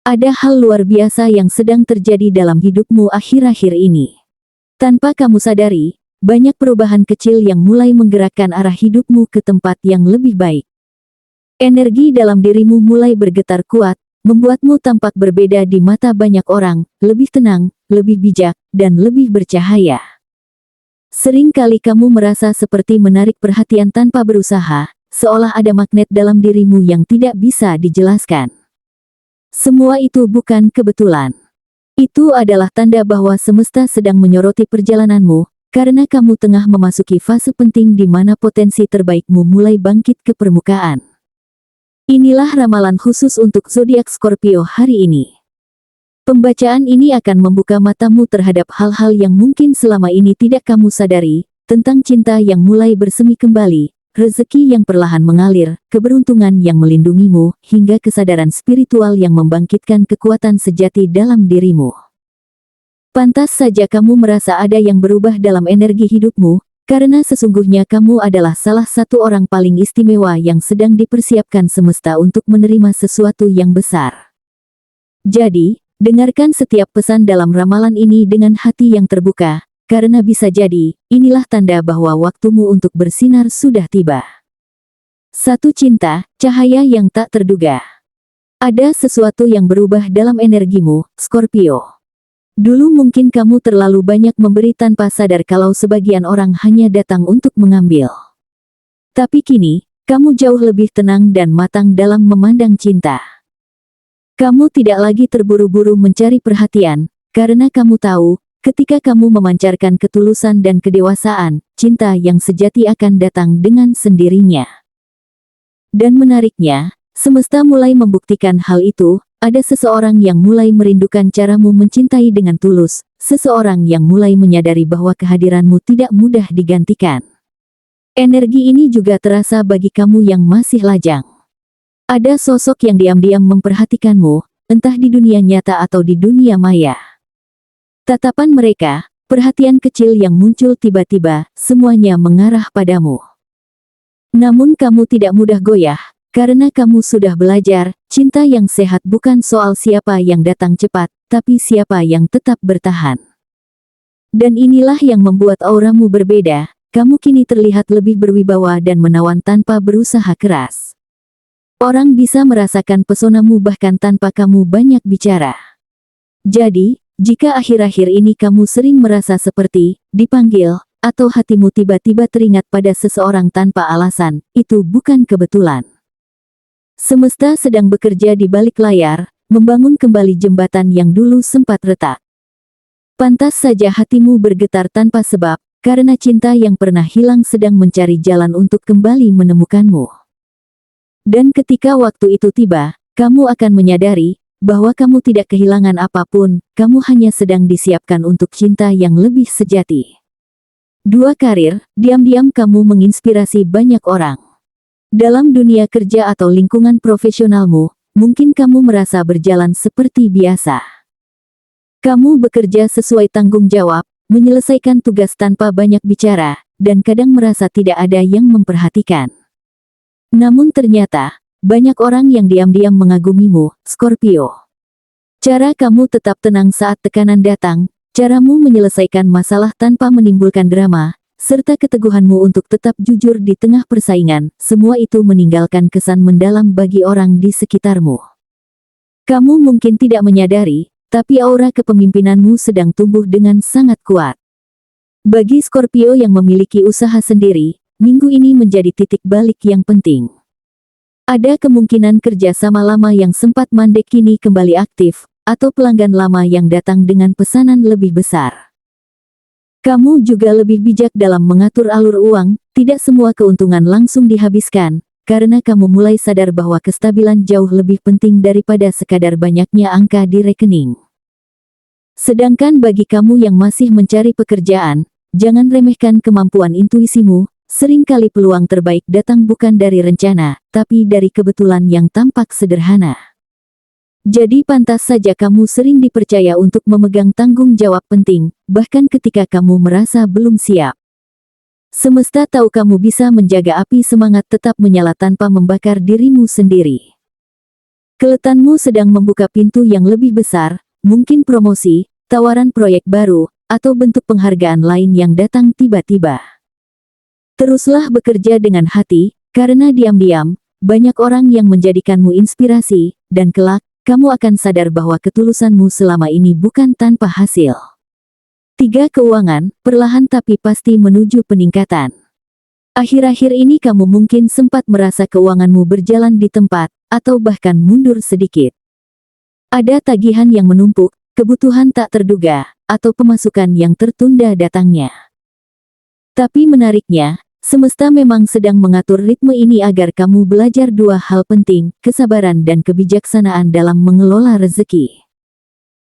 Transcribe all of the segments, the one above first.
Ada hal luar biasa yang sedang terjadi dalam hidupmu akhir-akhir ini. Tanpa kamu sadari, banyak perubahan kecil yang mulai menggerakkan arah hidupmu ke tempat yang lebih baik. Energi dalam dirimu mulai bergetar kuat, membuatmu tampak berbeda di mata banyak orang, lebih tenang, lebih bijak, dan lebih bercahaya. Sering kali kamu merasa seperti menarik perhatian tanpa berusaha, seolah ada magnet dalam dirimu yang tidak bisa dijelaskan. Semua itu bukan kebetulan. Itu adalah tanda bahwa semesta sedang menyoroti perjalananmu, karena kamu tengah memasuki fase penting di mana potensi terbaikmu mulai bangkit ke permukaan. Inilah ramalan khusus untuk zodiak Scorpio hari ini. Pembacaan ini akan membuka matamu terhadap hal-hal yang mungkin selama ini tidak kamu sadari, tentang cinta yang mulai bersemi kembali, rezeki yang perlahan mengalir, keberuntungan yang melindungimu, hingga kesadaran spiritual yang membangkitkan kekuatan sejati dalam dirimu. Pantas saja kamu merasa ada yang berubah dalam energi hidupmu, karena sesungguhnya kamu adalah salah satu orang paling istimewa yang sedang dipersiapkan semesta untuk menerima sesuatu yang besar. Jadi, dengarkan setiap pesan dalam ramalan ini dengan hati yang terbuka, karena bisa jadi, inilah tanda bahwa waktumu untuk bersinar sudah tiba. 1. Cinta, cahaya yang tak terduga. Ada sesuatu yang berubah dalam energimu, Scorpio. Dulu mungkin kamu terlalu banyak memberi tanpa sadar kalau sebagian orang hanya datang untuk mengambil. Tapi kini, kamu jauh lebih tenang dan matang dalam memandang cinta. Kamu tidak lagi terburu-buru mencari perhatian, karena kamu tahu, ketika kamu memancarkan ketulusan dan kedewasaan, cinta yang sejati akan datang dengan sendirinya. Dan menariknya, semesta mulai membuktikan hal itu, ada seseorang yang mulai merindukan caramu mencintai dengan tulus, seseorang yang mulai menyadari bahwa kehadiranmu tidak mudah digantikan. Energi ini juga terasa bagi kamu yang masih lajang. Ada sosok yang diam-diam memperhatikanmu, entah di dunia nyata atau di dunia maya. Tatapan mereka, perhatian kecil yang muncul tiba-tiba, semuanya mengarah padamu. Namun kamu tidak mudah goyah, karena kamu sudah belajar, cinta yang sehat bukan soal siapa yang datang cepat, tapi siapa yang tetap bertahan. Dan inilah yang membuat auramu berbeda, kamu kini terlihat lebih berwibawa dan menawan tanpa berusaha keras. Orang bisa merasakan pesonamu bahkan tanpa kamu banyak bicara. Jadi, jika akhir-akhir ini kamu sering merasa seperti dipanggil, atau hatimu tiba-tiba teringat pada seseorang tanpa alasan, itu bukan kebetulan. Semesta sedang bekerja di balik layar, membangun kembali jembatan yang dulu sempat retak. Pantas saja hatimu bergetar tanpa sebab, karena cinta yang pernah hilang sedang mencari jalan untuk kembali menemukanmu. Dan ketika waktu itu tiba, kamu akan menyadari bahwa kamu tidak kehilangan apapun, kamu hanya sedang disiapkan untuk cinta yang lebih sejati. 2. Karir, diam-diam kamu menginspirasi banyak orang. Dalam dunia kerja atau lingkungan profesionalmu, mungkin kamu merasa berjalan seperti biasa. Kamu bekerja sesuai tanggung jawab, menyelesaikan tugas tanpa banyak bicara, dan kadang merasa tidak ada yang memperhatikan. Namun ternyata, banyak orang yang diam-diam mengagumimu, Scorpio. Cara kamu tetap tenang saat tekanan datang, caramu menyelesaikan masalah tanpa menimbulkan drama, serta keteguhanmu untuk tetap jujur di tengah persaingan, semua itu meninggalkan kesan mendalam bagi orang di sekitarmu. Kamu mungkin tidak menyadari, tapi aura kepemimpinanmu sedang tumbuh dengan sangat kuat. Bagi Scorpio yang memiliki usaha sendiri, minggu ini menjadi titik balik yang penting. Ada kemungkinan kerjasama lama yang sempat mandek kini kembali aktif, atau pelanggan lama yang datang dengan pesanan lebih besar. Kamu juga lebih bijak dalam mengatur alur uang, tidak semua keuntungan langsung dihabiskan, karena kamu mulai sadar bahwa kestabilan jauh lebih penting daripada sekadar banyaknya angka di rekening. Sedangkan bagi kamu yang masih mencari pekerjaan, jangan remehkan kemampuan intuisimu. Seringkali peluang terbaik datang bukan dari rencana, tapi dari kebetulan yang tampak sederhana. Jadi pantas saja kamu sering dipercaya untuk memegang tanggung jawab penting, bahkan ketika kamu merasa belum siap. Semesta tahu kamu bisa menjaga api semangat tetap menyala tanpa membakar dirimu sendiri. Keletanmu sedang membuka pintu yang lebih besar, mungkin promosi, tawaran proyek baru, atau bentuk penghargaan lain yang datang tiba-tiba. Teruslah bekerja dengan hati, karena diam-diam, banyak orang yang menjadikanmu inspirasi, dan kelak, kamu akan sadar bahwa ketulusanmu selama ini bukan tanpa hasil. 3. Keuangan, perlahan tapi pasti menuju peningkatan. Akhir-akhir ini kamu mungkin sempat merasa keuanganmu berjalan di tempat, atau bahkan mundur sedikit. Ada tagihan yang menumpuk, kebutuhan tak terduga, atau pemasukan yang tertunda datangnya. Tapi menariknya, semesta memang sedang mengatur ritme ini agar kamu belajar 2 hal penting, kesabaran dan kebijaksanaan dalam mengelola rezeki.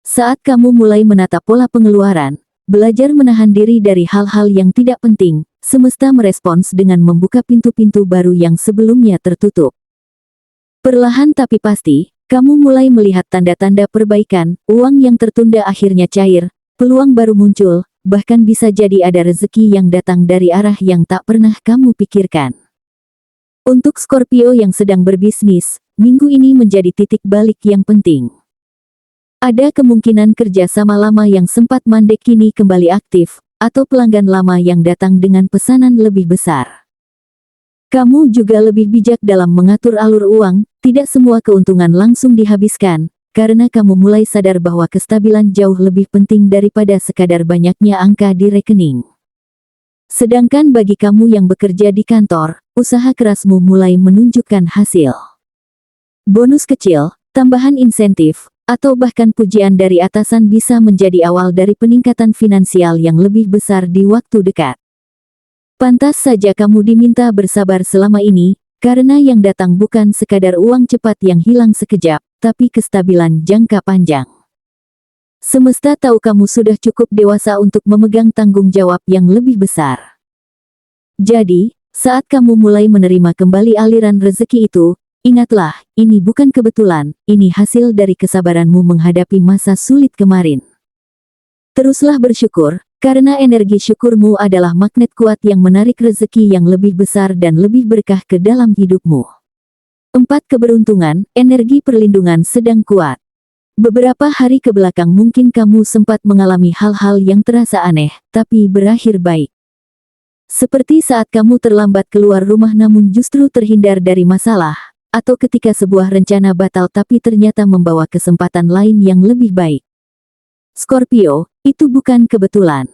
Saat kamu mulai menata pola pengeluaran, belajar menahan diri dari hal-hal yang tidak penting, semesta merespons dengan membuka pintu-pintu baru yang sebelumnya tertutup. Perlahan tapi pasti, kamu mulai melihat tanda-tanda perbaikan, uang yang tertunda akhirnya cair, peluang baru muncul, bahkan bisa jadi ada rezeki yang datang dari arah yang tak pernah kamu pikirkan. Untuk Scorpio yang sedang berbisnis, minggu ini menjadi titik balik yang penting. Ada kemungkinan kerja sama lama yang sempat mandek kini kembali aktif, atau pelanggan lama yang datang dengan pesanan lebih besar. Kamu juga lebih bijak dalam mengatur alur uang, tidak semua keuntungan langsung dihabiskan, karena kamu mulai sadar bahwa kestabilan jauh lebih penting daripada sekadar banyaknya angka di rekening. Sedangkan bagi kamu yang bekerja di kantor, usaha kerasmu mulai menunjukkan hasil. Bonus kecil, tambahan insentif, atau bahkan pujian dari atasan bisa menjadi awal dari peningkatan finansial yang lebih besar di waktu dekat. Pantas saja kamu diminta bersabar selama ini, karena yang datang bukan sekadar uang cepat yang hilang sekejap, tapi kestabilan jangka panjang. Semesta tahu kamu sudah cukup dewasa untuk memegang tanggung jawab yang lebih besar. Jadi, saat kamu mulai menerima kembali aliran rezeki itu, ingatlah, ini bukan kebetulan, ini hasil dari kesabaranmu menghadapi masa sulit kemarin. Teruslah bersyukur, karena energi syukurmu adalah magnet kuat yang menarik rezeki yang lebih besar dan lebih berkah ke dalam hidupmu. 4. Keberuntungan, energi perlindungan sedang kuat. Beberapa hari ke belakang mungkin kamu sempat mengalami hal-hal yang terasa aneh, tapi berakhir baik. Seperti saat kamu terlambat keluar rumah namun justru terhindar dari masalah, atau ketika sebuah rencana batal tapi ternyata membawa kesempatan lain yang lebih baik. Scorpio, itu bukan kebetulan.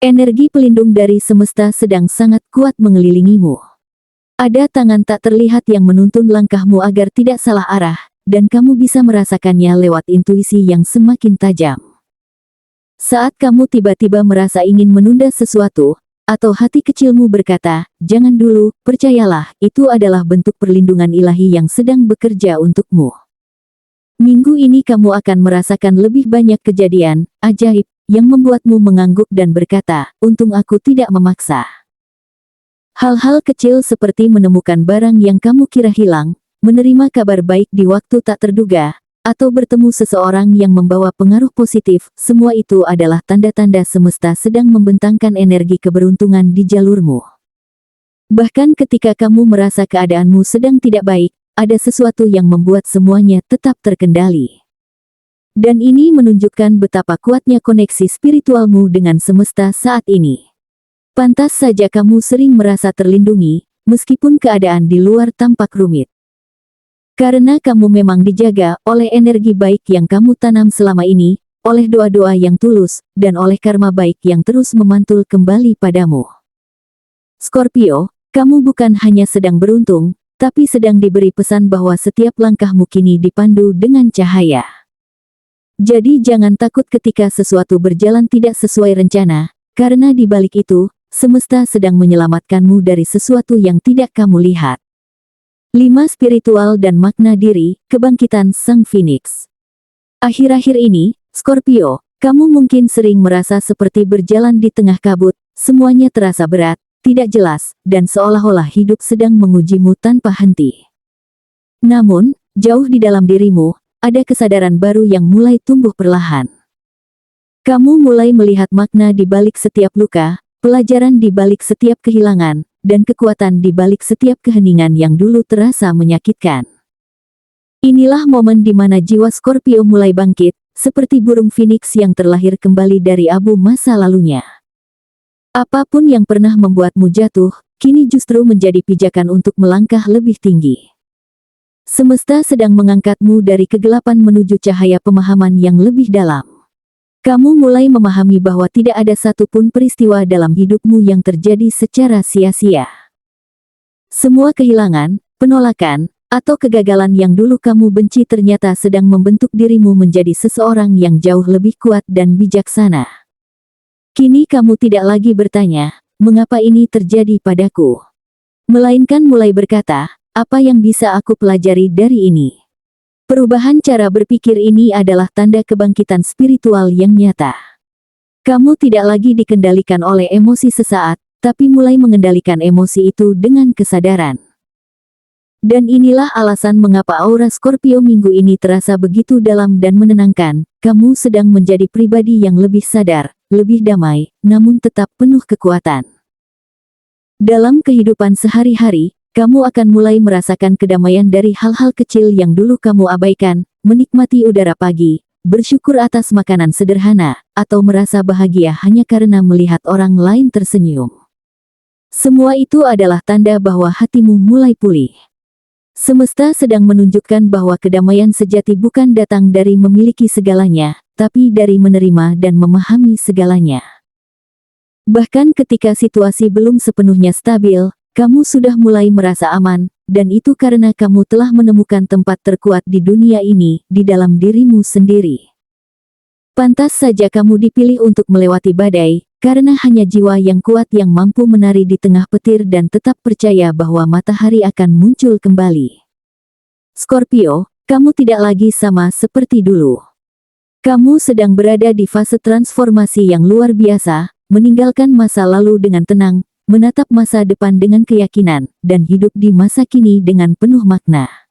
Energi pelindung dari semesta sedang sangat kuat mengelilingimu. Ada tangan tak terlihat yang menuntun langkahmu agar tidak salah arah, dan kamu bisa merasakannya lewat intuisi yang semakin tajam. Saat kamu tiba-tiba merasa ingin menunda sesuatu, atau hati kecilmu berkata, "Jangan dulu," percayalah, itu adalah bentuk perlindungan ilahi yang sedang bekerja untukmu. Minggu ini kamu akan merasakan lebih banyak kejadian ajaib yang membuatmu mengangguk dan berkata, "Untung aku tidak memaksa." Hal-hal kecil seperti menemukan barang yang kamu kira hilang, menerima kabar baik di waktu tak terduga, atau bertemu seseorang yang membawa pengaruh positif, semua itu adalah tanda-tanda semesta sedang membentangkan energi keberuntungan di jalurmu. Bahkan ketika kamu merasa keadaanmu sedang tidak baik, ada sesuatu yang membuat semuanya tetap terkendali. Dan ini menunjukkan betapa kuatnya koneksi spiritualmu dengan semesta saat ini. Pantas saja kamu sering merasa terlindungi, meskipun keadaan di luar tampak rumit. Karena kamu memang dijaga oleh energi baik yang kamu tanam selama ini, oleh doa-doa yang tulus, dan oleh karma baik yang terus memantul kembali padamu. Scorpio, kamu bukan hanya sedang beruntung, tapi sedang diberi pesan bahwa setiap langkahmu kini dipandu dengan cahaya. Jadi jangan takut ketika sesuatu berjalan tidak sesuai rencana, karena di balik itu, semesta sedang menyelamatkanmu dari sesuatu yang tidak kamu lihat. 5. Spiritual dan makna diri, kebangkitan Sang Phoenix. Akhir-akhir ini, Scorpio, kamu mungkin sering merasa seperti berjalan di tengah kabut, semuanya terasa berat, tidak jelas, dan seolah-olah hidup sedang mengujimu tanpa henti. Namun, jauh di dalam dirimu, ada kesadaran baru yang mulai tumbuh perlahan. Kamu mulai melihat makna di balik setiap luka, pelajaran di balik setiap kehilangan, dan kekuatan di balik setiap keheningan yang dulu terasa menyakitkan. Inilah momen di mana jiwa Scorpio mulai bangkit, seperti burung phoenix yang terlahir kembali dari abu masa lalunya. Apapun yang pernah membuatmu jatuh, kini justru menjadi pijakan untuk melangkah lebih tinggi. Semesta sedang mengangkatmu dari kegelapan menuju cahaya pemahaman yang lebih dalam. Kamu mulai memahami bahwa tidak ada satupun peristiwa dalam hidupmu yang terjadi secara sia-sia. Semua kehilangan, penolakan, atau kegagalan yang dulu kamu benci ternyata sedang membentuk dirimu menjadi seseorang yang jauh lebih kuat dan bijaksana. Kini kamu tidak lagi bertanya, mengapa ini terjadi padaku? Melainkan mulai berkata, apa yang bisa aku pelajari dari ini? Perubahan cara berpikir ini adalah tanda kebangkitan spiritual yang nyata. Kamu tidak lagi dikendalikan oleh emosi sesaat, tapi mulai mengendalikan emosi itu dengan kesadaran. Dan inilah alasan mengapa aura Scorpio minggu ini terasa begitu dalam dan menenangkan. Kamu sedang menjadi pribadi yang lebih sadar, lebih damai, namun tetap penuh kekuatan. Dalam kehidupan sehari-hari, kamu akan mulai merasakan kedamaian dari hal-hal kecil yang dulu kamu abaikan, menikmati udara pagi, bersyukur atas makanan sederhana, atau merasa bahagia hanya karena melihat orang lain tersenyum. Semua itu adalah tanda bahwa hatimu mulai pulih. Semesta sedang menunjukkan bahwa kedamaian sejati bukan datang dari memiliki segalanya, tapi dari menerima dan memahami segalanya. Bahkan ketika situasi belum sepenuhnya stabil, kamu sudah mulai merasa aman, dan itu karena kamu telah menemukan tempat terkuat di dunia ini, di dalam dirimu sendiri. Pantas saja kamu dipilih untuk melewati badai, karena hanya jiwa yang kuat yang mampu menari di tengah petir dan tetap percaya bahwa matahari akan muncul kembali. Scorpio, kamu tidak lagi sama seperti dulu. Kamu sedang berada di fase transformasi yang luar biasa, meninggalkan masa lalu dengan tenang, menatap masa depan dengan keyakinan, dan hidup di masa kini dengan penuh makna.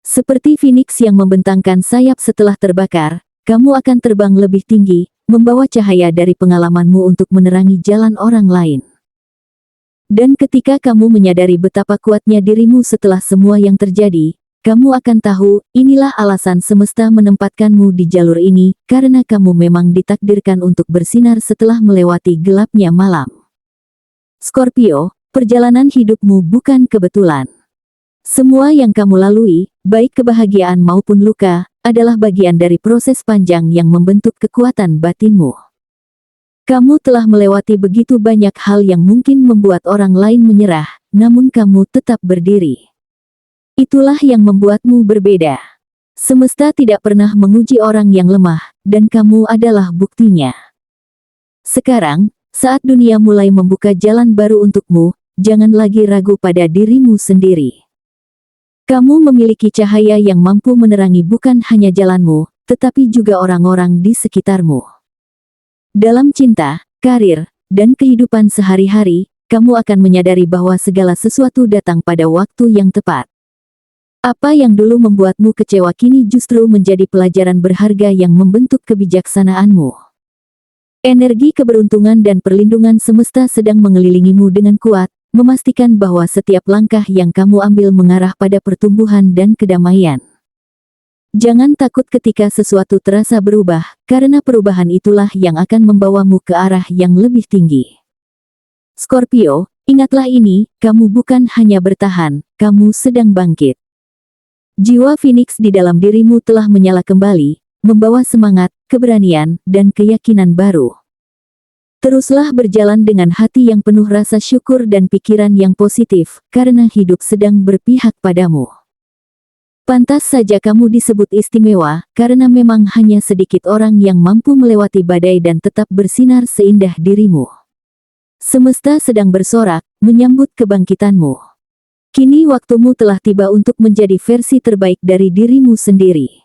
Seperti phoenix yang membentangkan sayap setelah terbakar, kamu akan terbang lebih tinggi, membawa cahaya dari pengalamanmu untuk menerangi jalan orang lain. Dan ketika kamu menyadari betapa kuatnya dirimu setelah semua yang terjadi, kamu akan tahu, inilah alasan semesta menempatkanmu di jalur ini, karena kamu memang ditakdirkan untuk bersinar setelah melewati gelapnya malam. Scorpio, perjalanan hidupmu bukan kebetulan. Semua yang kamu lalui, baik kebahagiaan maupun luka, adalah bagian dari proses panjang yang membentuk kekuatan batinmu. Kamu telah melewati begitu banyak hal yang mungkin membuat orang lain menyerah, namun kamu tetap berdiri. Itulah yang membuatmu berbeda. Semesta tidak pernah menguji orang yang lemah, dan kamu adalah buktinya. Sekarang, saat dunia mulai membuka jalan baru untukmu, jangan lagi ragu pada dirimu sendiri. Kamu memiliki cahaya yang mampu menerangi bukan hanya jalanmu, tetapi juga orang-orang di sekitarmu. Dalam cinta, karir, dan kehidupan sehari-hari, kamu akan menyadari bahwa segala sesuatu datang pada waktu yang tepat. Apa yang dulu membuatmu kecewa kini justru menjadi pelajaran berharga yang membentuk kebijaksanaanmu. Energi keberuntungan dan perlindungan semesta sedang mengelilingimu dengan kuat, memastikan bahwa setiap langkah yang kamu ambil mengarah pada pertumbuhan dan kedamaian. Jangan takut ketika sesuatu terasa berubah, karena perubahan itulah yang akan membawamu ke arah yang lebih tinggi. Scorpio, ingatlah ini, kamu bukan hanya bertahan, kamu sedang bangkit. Jiwa phoenix di dalam dirimu telah menyala kembali, membawa semangat, keberanian, dan keyakinan baru. Teruslah berjalan dengan hati yang penuh rasa syukur dan pikiran yang positif, karena hidup sedang berpihak padamu. Pantas saja kamu disebut istimewa, karena memang hanya sedikit orang yang mampu melewati badai dan tetap bersinar seindah dirimu. Semesta sedang bersorak, menyambut kebangkitanmu. Kini waktumu telah tiba untuk menjadi versi terbaik dari dirimu sendiri.